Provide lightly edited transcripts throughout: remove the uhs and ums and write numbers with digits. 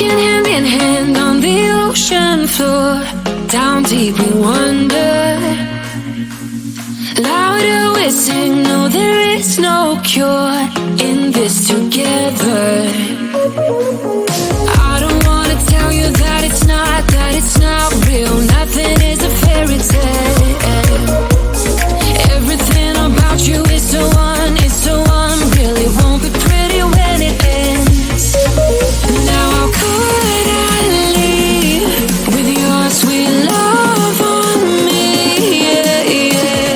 walking hand in hand on the ocean floor. Down deep we wonder. Louder we sing, no there is no cure in this together. I don't wanna tell you that it's not real. Nothing is a fairy tale. Everything about you is so unreal. It won't be pretty when it ends. Now how could I leave with your sweet love on me? Yeah, yeah.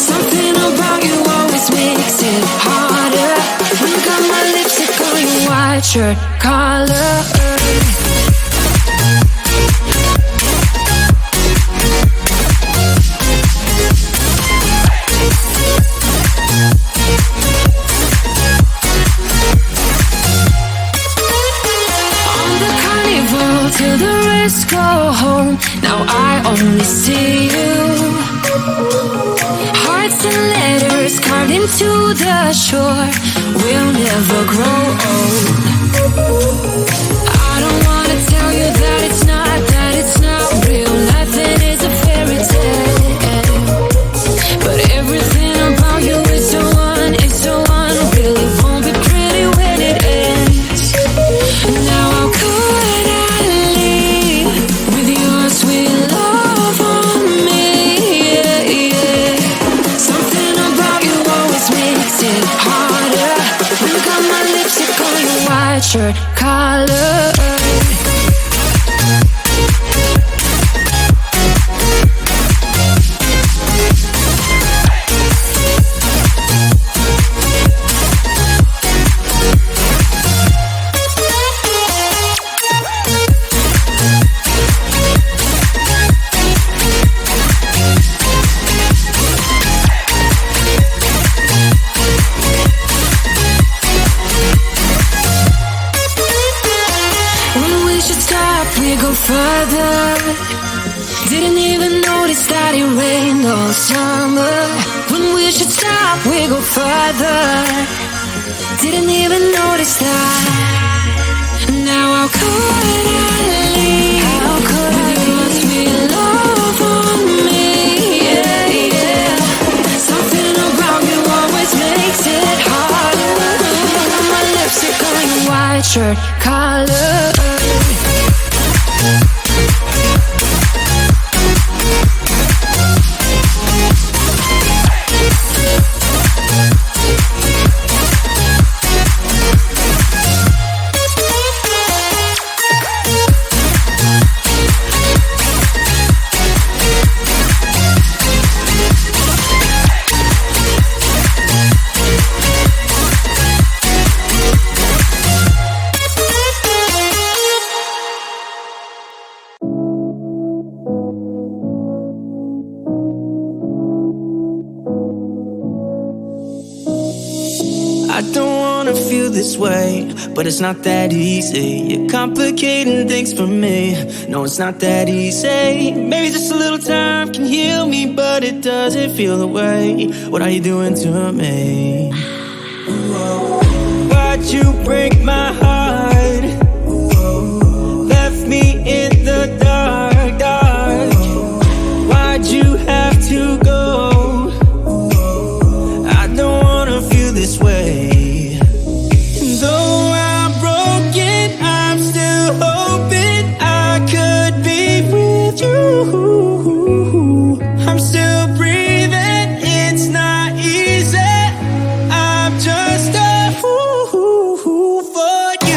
Something about you always makes it harder. When you got my lipstick on your white shirt collar. Till the rest go home, now I only see you. Hearts and letters carved into the shore. We'll never grow old. I don't wanna tell you that it's not real. Nothing is a fairy tale. But everything about you is so unreal. It won't be pretty when it ends. Now how could I shirt collar. We go further. Didn't even notice that it rained all summer. When we should stop, we go further. Didn't even notice that. Now how could I leave? How could with your sweet love on me? Yeah, yeah. Something about you always makes it harder. My lipstick on your white shirt collar. I don't wanna feel this way, but it's not that easy. You're complicating things for me. No, it's not that easy. Maybe just a little time can heal me, but it doesn't feel the way. What are you doing to me? Why'd you break my heart? Left me in the dark, dark. Why'd you have to go? I don't wanna feel this way. Though I'm broken, I'm still hoping I could be with you. I'm still breathing, it's not easy. I'm just a fool for you.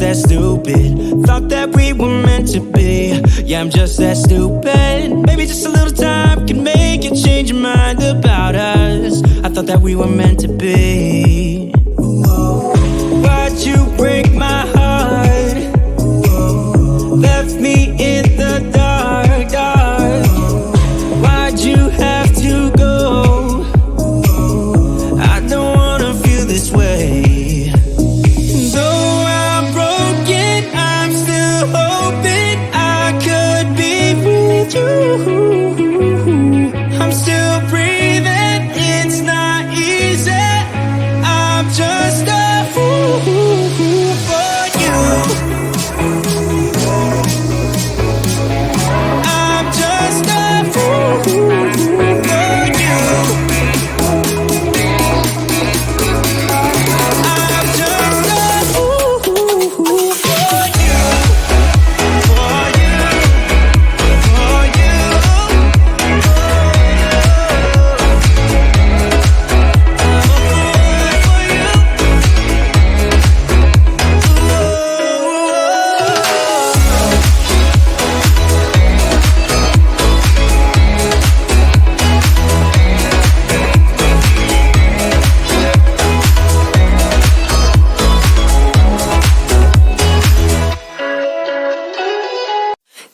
that stupid. Thought that we were meant to be. Yeah, I'm just that stupid. Maybe just a little time can make you change your mind about us. I thought that we were meant to be. Why'd you break my heart? Left me in the dark, dark. Why'd you have to go? I don't wanna feel this way. Though I'm broken, I'm still hoping I could be with you. I'm still breathing, it's not easy. I'm just a fool for you. I'm just a fool for you. I'm just a fool for you. For you. For you.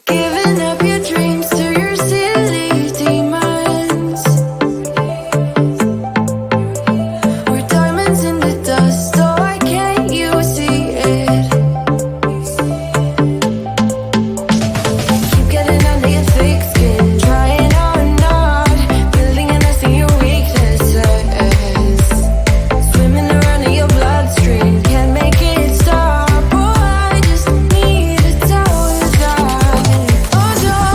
Giving up your dreams to your silly demons. We're diamonds in the dust, so why can't you see it? Keep getting under your thick skin, trying hard not, building a nest in your weaknesses. Swimming around in your bloodstream, can't make it stop. Oh, I just need to tell you that. Oh, don't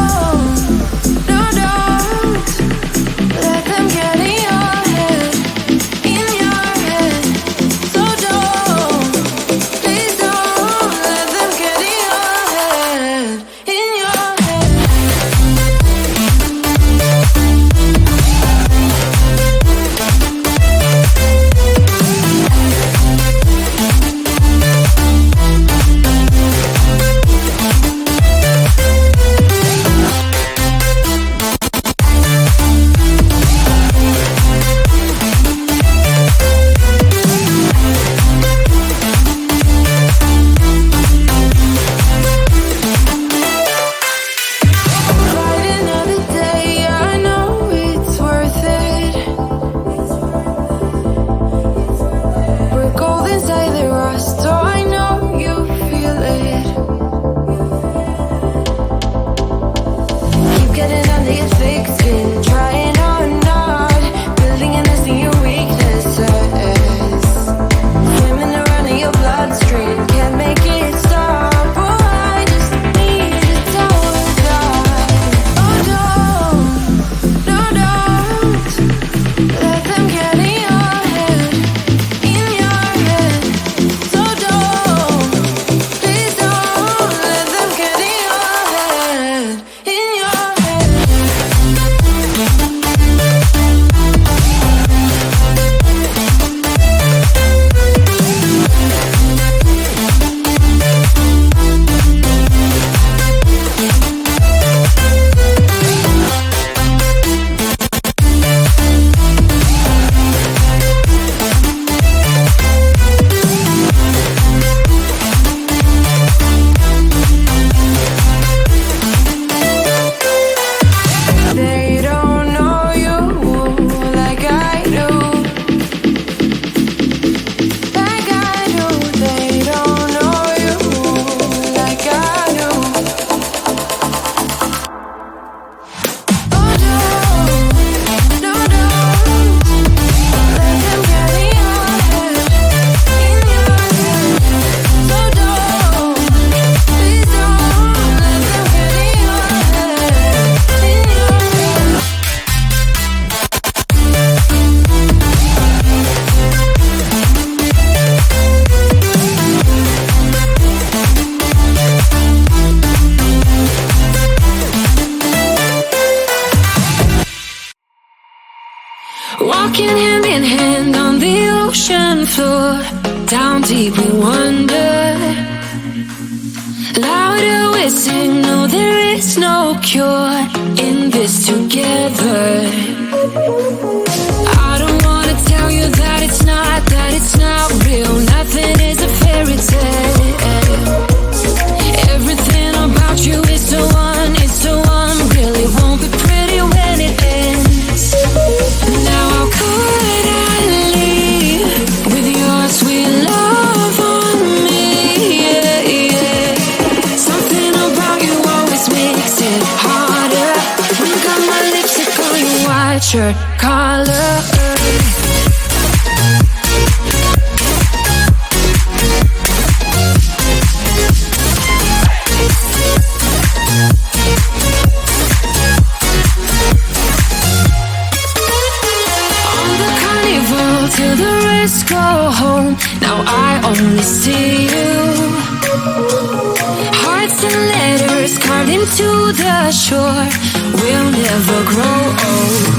let them get in your head, in your head. So please don't let them get in your head, in your head. Fight another day, I know it's worth it. We're gold inside the rust, so I know you feel it. Keep getting under your thick skin, trying hard not, building a nest in your weaknesses. Swimming around in your bloodstream, can't make it stop. Oh, I just need to tell you that. Oh, don't let them get in your head, in your head. So please don't let them get in your head, in your head. They don't know you like I do, like I do. They don't know you like I do. Oh, don't let them get in your head, in your head. So please don't let them get in your head, in your head. Walking hand in hand on the ocean floor, down deep we wonder. secure in this together. I don't wanna tell you that it's not real. Nothing is a fairy tale. Everything about you is so unreal. It won't be pretty when it ends. Now how could I leave with your sweet love on me? Yeah, yeah. Something about you always makes it harder. When you got my lipstick on your white shirt collar. Till the rest go home, now I only see you. Hearts and letters carved into the shore. We'll never grow old.